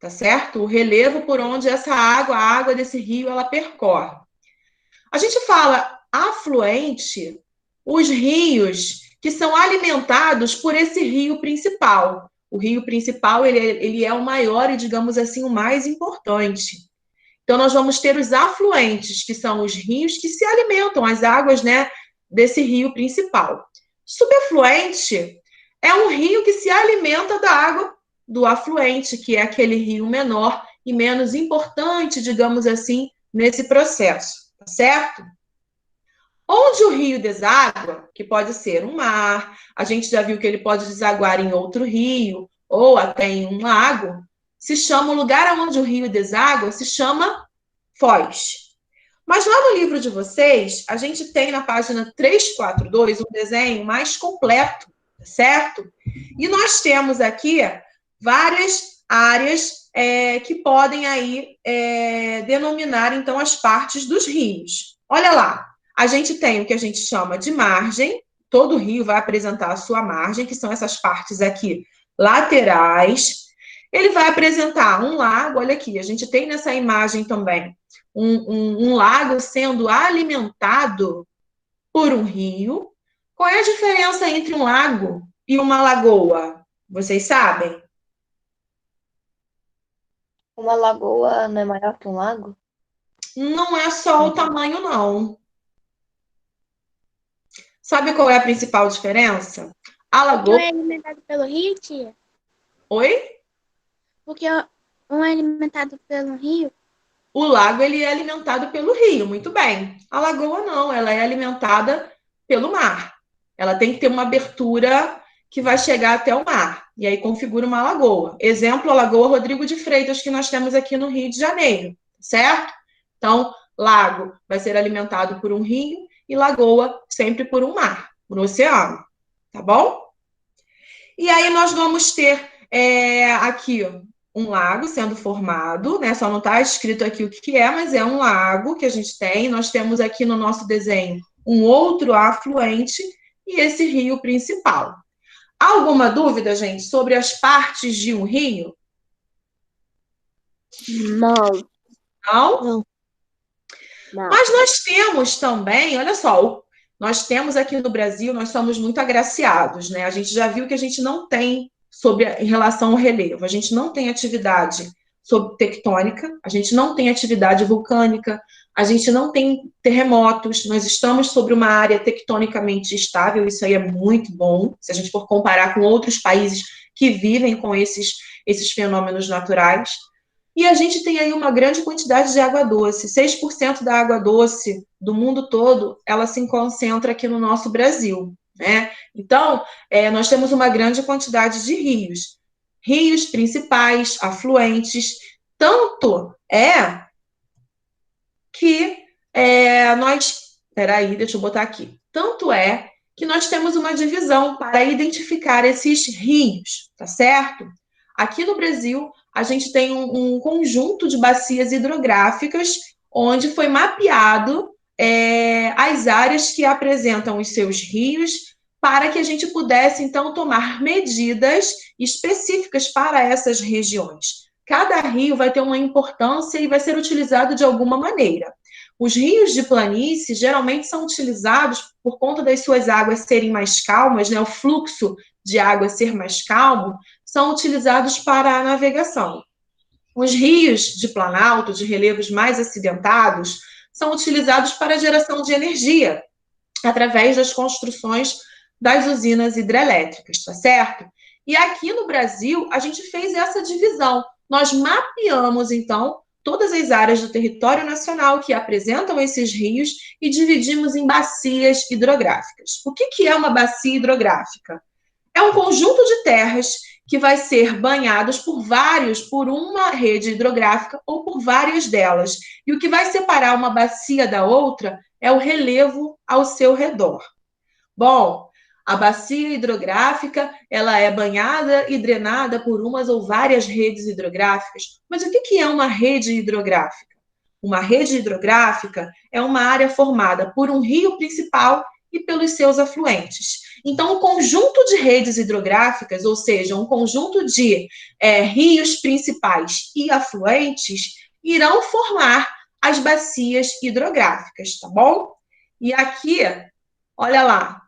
tá certo? O relevo por onde essa água, a água desse rio, ela percorre. A gente fala afluente, os rios que são alimentados por esse rio principal. O rio principal, ele é o maior e, digamos assim, o mais importante. Então, nós vamos ter os afluentes, que são os rios que se alimentam, as águas, né, desse rio principal. Subafluente é um rio que se alimenta da água do afluente, que é aquele rio menor e menos importante, digamos assim, nesse processo, tá certo? Onde o rio deságua, que pode ser um mar, a gente já viu que ele pode desaguar em outro rio, ou até em um lago, se chama, o lugar onde o rio deságua se chama foz. Mas lá no livro de vocês, a gente tem na página 342 um desenho mais completo, certo? E nós temos aqui várias áreas que podem aí denominar, então, as partes dos rios. Olha lá, a gente tem o que a gente chama de margem, todo rio vai apresentar a sua margem, que são essas partes aqui laterais. Ele vai apresentar um lago, olha aqui, a gente tem nessa imagem também um lago sendo alimentado por um rio. Qual é a diferença entre um lago e uma lagoa? Vocês sabem? Uma lagoa não é maior que um lago? Não é só o tamanho, não. Sabe qual é a principal diferença? A Não lagoa... é alimentado pelo rio, tia? Oi? Porque um é alimentado pelo rio. O lago, ele é alimentado pelo rio, muito bem. A lagoa não, ela é alimentada pelo mar. Ela tem que ter uma abertura que vai chegar até o mar, e aí configura uma lagoa. Exemplo, a Lagoa Rodrigo de Freitas, que nós temos aqui no Rio de Janeiro, certo? Então, lago vai ser alimentado por um rio e lagoa sempre por um mar, por um oceano, tá bom? E aí nós vamos ter aqui um lago sendo formado, né? Só não está escrito aqui o que é, mas é um lago que a gente tem. Nós temos aqui no nosso desenho um outro afluente e esse rio principal. Alguma dúvida, gente, sobre as partes de um rio? Não. Não? Não. Mas nós temos também, olha só, nós temos aqui no Brasil, nós somos muito agraciados, né? A gente já viu que a gente não tem, em relação ao relevo, a gente não tem atividade tectônica, a gente não tem atividade vulcânica, a gente não tem terremotos, nós estamos sobre uma área tectonicamente estável, isso aí é muito bom, se a gente for comparar com outros países que vivem com esses fenômenos naturais. E a gente tem aí uma grande quantidade de água doce. 6% da água doce do mundo todo, ela se concentra aqui no nosso Brasil, né? Então, nós temos uma grande quantidade de rios. Rios principais, afluentes, tanto que nós... Peraí, deixa eu botar aqui. Tanto é que nós temos uma divisão para identificar esses rios, tá certo? Aqui no Brasil, a gente tem um conjunto de bacias hidrográficas onde foi mapeado as áreas que apresentam os seus rios para que a gente pudesse, então, tomar medidas específicas para essas regiões. Cada rio vai ter uma importância e vai ser utilizado de alguma maneira. Os rios de planície geralmente são utilizados por conta das suas águas serem mais calmas, né? O fluxo de água ser mais calmo, são utilizados para a navegação. Os rios de planalto, de relevos mais acidentados, são utilizados para a geração de energia, através das construções das usinas hidrelétricas, tá certo? E aqui no Brasil, a gente fez essa divisão. Nós mapeamos, então, todas as áreas do território nacional que apresentam esses rios e dividimos em bacias hidrográficas. O que é uma bacia hidrográfica? É um conjunto de terras que vai ser banhados por uma rede hidrográfica ou por várias delas. E o que vai separar uma bacia da outra é o relevo ao seu redor. Bom, a bacia hidrográfica, ela é banhada e drenada por umas ou várias redes hidrográficas. Mas o que é uma rede hidrográfica? Uma rede hidrográfica é uma área formada por um rio principal e pelos seus afluentes. Então, um conjunto de redes hidrográficas, ou seja, um conjunto de rios principais e afluentes, irão formar as bacias hidrográficas, tá bom? E aqui, olha lá,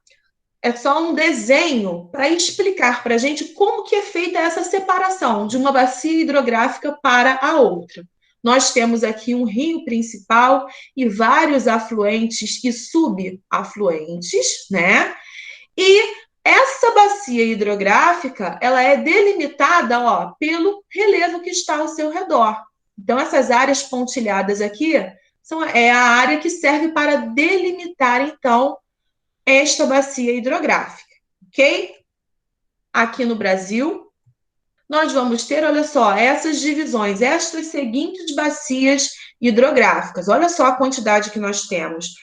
é só um desenho para explicar para a gente como que é feita essa separação de uma bacia hidrográfica para a outra. Nós temos aqui um rio principal e vários afluentes e subafluentes, né? E essa bacia hidrográfica, ela é delimitada, ó, pelo relevo que está ao seu redor. Então, essas áreas pontilhadas aqui é a área que serve para delimitar, então, esta bacia hidrográfica, ok? Aqui no Brasil, nós vamos ter, olha só, essas divisões, estas seguintes bacias hidrográficas. Olha só a quantidade que nós temos.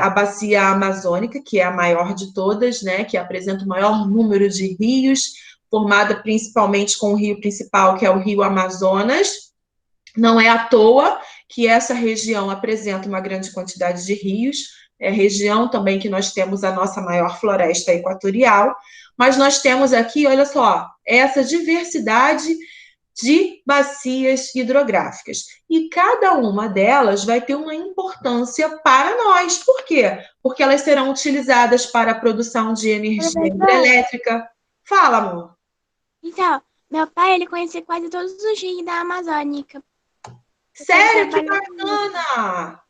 A bacia amazônica, que é a maior de todas, né, que apresenta o maior número de rios, formada principalmente com o rio principal, que é o rio Amazonas. Não é à toa que essa região apresenta uma grande quantidade de rios, é a região também que nós temos a nossa maior floresta equatorial, mas nós temos aqui, olha só, essa diversidade de bacias hidrográficas. E cada uma delas vai ter uma importância para nós. Por quê? Porque elas serão utilizadas para a produção de energia hidrelétrica. Fala, amor. Então, meu pai, ele conhecia quase todos os rios da Amazônica. Sério? Que bacana!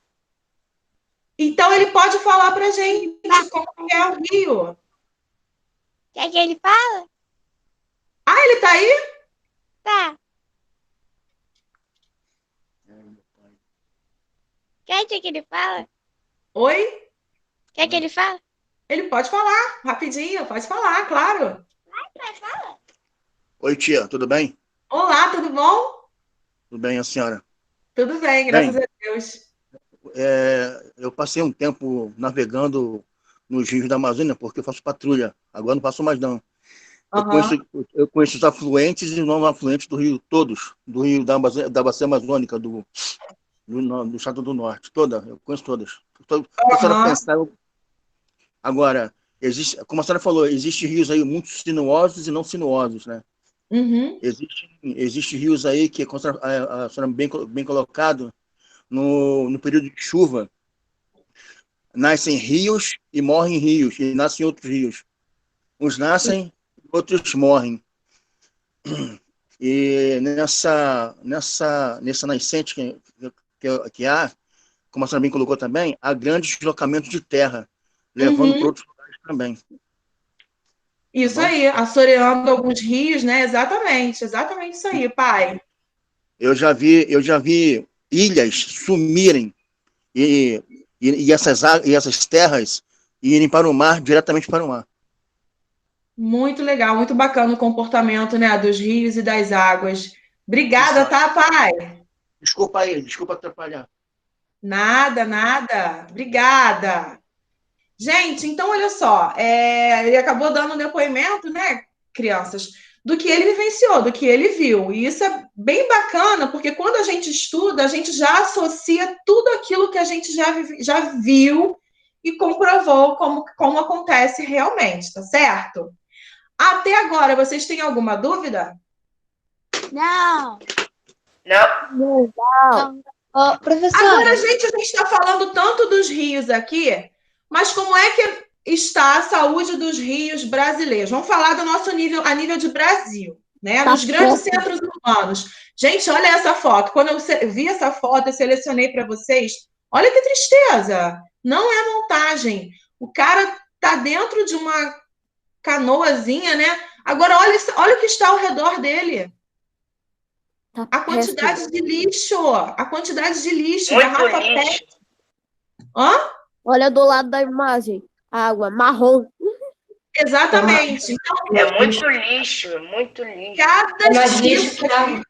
Então, ele pode falar pra gente como é o rio. Quer que ele fala? Ah, ele tá aí? Tá. Quer que ele fala? Oi? Quer que ele fala? Ele pode falar, rapidinho, pode falar, claro. Vai, fala. Oi, tia, tudo bem? Olá, tudo bom? Tudo bem, a senhora? Tudo bem, graças a Deus. Eu passei um tempo navegando nos rios da Amazônia, porque eu faço patrulha. Agora não faço mais, não. Eu conheço os afluentes e os não afluentes do rio, todos. Do rio da bacia amazônica, do estado do norte. Eu conheço todas. Agora, como a senhora falou, existem rios aí muito sinuosos e não sinuosos, né? Uhum. Existem rios aí que, a senhora bem colocado, no período de chuva, nascem rios e morrem rios, e nascem outros rios. Uns nascem, outros morrem. E nessa nascente que há, como a senhora bem colocou também, há grandes deslocamentos de terra, levando para outros lugares também. Isso aí, assoreando alguns rios, né? Exatamente isso aí, pai. Eu já vi ilhas sumirem e essas terras irem para o mar, diretamente para o mar. Muito legal, muito bacana o comportamento, né, dos rios e das águas. Obrigada, tá, pai? Desculpa atrapalhar. Nada. Obrigada. Gente, então, olha só, ele acabou dando um depoimento, né, crianças, do que ele vivenciou, do que ele viu. E isso é bem bacana, porque quando a gente estuda, a gente já associa tudo aquilo que a gente já viu e comprovou como acontece realmente, tá certo? Até agora, vocês têm alguma dúvida? Não. Não. Professora, Agora, a gente está falando tanto dos rios aqui, mas como é que está a saúde dos rios brasileiros? Vamos falar do nosso nível, a nível de Brasil, né? Nos grandes centros urbanos. Gente, olha essa foto. Quando eu vi essa foto, eu selecionei para vocês. Olha que tristeza. Não é montagem. O cara está dentro de uma canoazinha, né? Agora, olha o que está ao redor dele. A quantidade de lixo, garrafa lixo. PET. Hã? Olha do lado da imagem. Água marrom. Exatamente. Então, É muito lixo. cada mais tipo. lixo que água.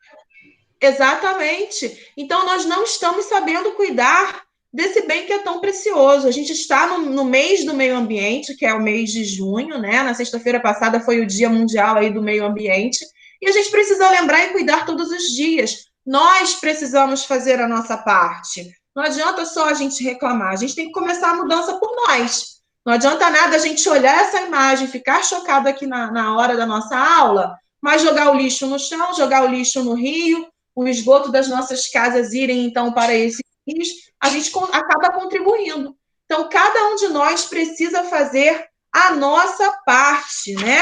Exatamente. Então, nós não estamos sabendo cuidar desse bem que é tão precioso. A gente está no mês do meio ambiente, que é o mês de junho, né? Na sexta-feira passada foi o Dia Mundial aí do Meio Ambiente, e a gente precisa lembrar e cuidar todos os dias. Nós precisamos fazer a nossa parte. Não adianta só a gente reclamar, a gente tem que começar a mudança por nós. Não adianta nada a gente olhar essa imagem, ficar chocado aqui na hora da nossa aula, mas jogar o lixo no chão, jogar o lixo no rio, o esgoto das nossas casas irem, então, para esses rios, a gente acaba contribuindo. Então, cada um de nós precisa fazer a nossa parte, né?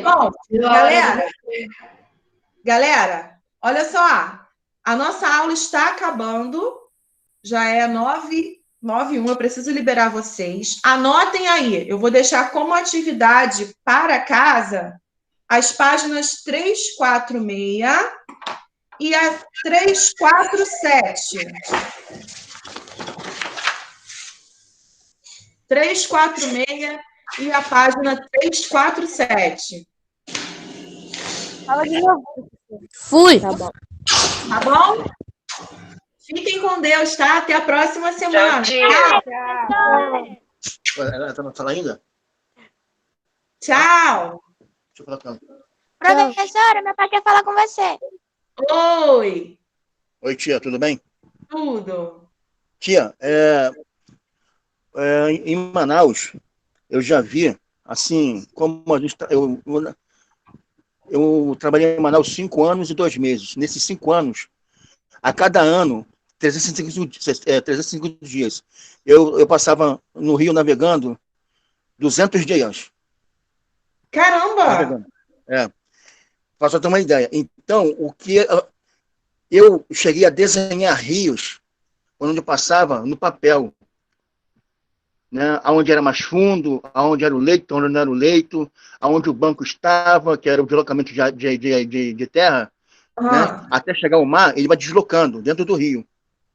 Bom, galera, olha só, a nossa aula está acabando, já é 9h01, eu preciso liberar vocês. Anotem aí, eu vou deixar como atividade para casa as páginas 346 e a 347. 346 e a página 347. Fala de novo. Fui. Tá bom. Tá bom? Fiquem com Deus, tá? Até a próxima semana. Ela tá na sala ainda? Tchau. Deixa eu falar com ela. Professora, meu pai quer falar com você. Oi. Oi, tia, tudo bem? Tudo. Tia, em Manaus, eu já vi, assim, como a gente... Eu trabalhei em Manaus 5 anos e 2 meses. Nesses 5 anos, a cada ano, 305 dias, eu passava no Rio navegando 200 dias. Caramba! Navegando. Para só ter uma ideia. Então, o que eu cheguei a desenhar rios, onde eu passava no papel, né? Aonde era mais fundo, aonde era o leito, onde não era o leito, aonde o banco estava, que era o deslocamento de terra, né? Até chegar ao mar, ele vai deslocando dentro do rio.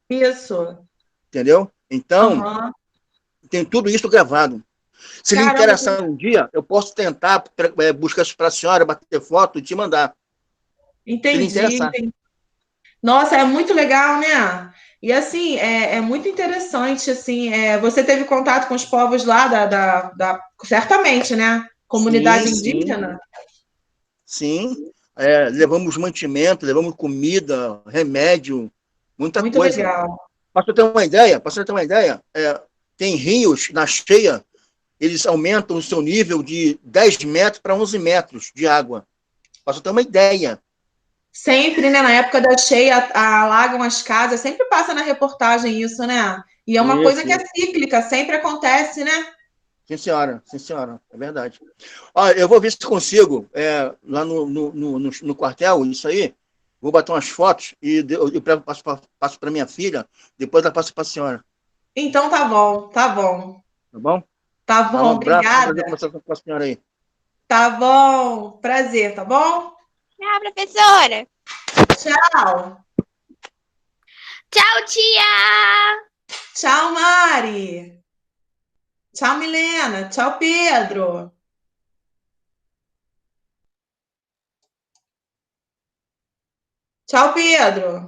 Isso. Entendeu? Então, tem tudo isso gravado. Se lhe interessar um dia, eu posso tentar buscar isso para a senhora, bater foto e te mandar. Entendi. Nossa, é muito legal, né? E assim, é muito interessante, assim, você teve contato com os povos lá certamente, né? Comunidade indígena? Sim. Levamos mantimento, levamos comida, remédio, muita coisa. Muito legal. Para você ter uma ideia, tem rios na cheia, eles aumentam o seu nível de 10 metros para 11 metros de água. Para você ter uma ideia. Sempre, né? Na época da cheia, alagam as casas, sempre passa na reportagem isso, né? E é uma coisa que é cíclica, sempre acontece, né? Sim, senhora, é verdade. Olha, eu vou ver se consigo, lá no quartel, isso aí, vou bater umas fotos e eu passo para minha filha, depois eu passo para a senhora. Então tá bom. Tá bom? Tá bom, um abraço, obrigada. prazer conversar com a senhora aí. Tá bom, prazer, tá bom? Tchau, professora. Tchau. Tchau, tia. Tchau, Mari. Tchau, Milena. Tchau, Pedro. Tchau, Pedro.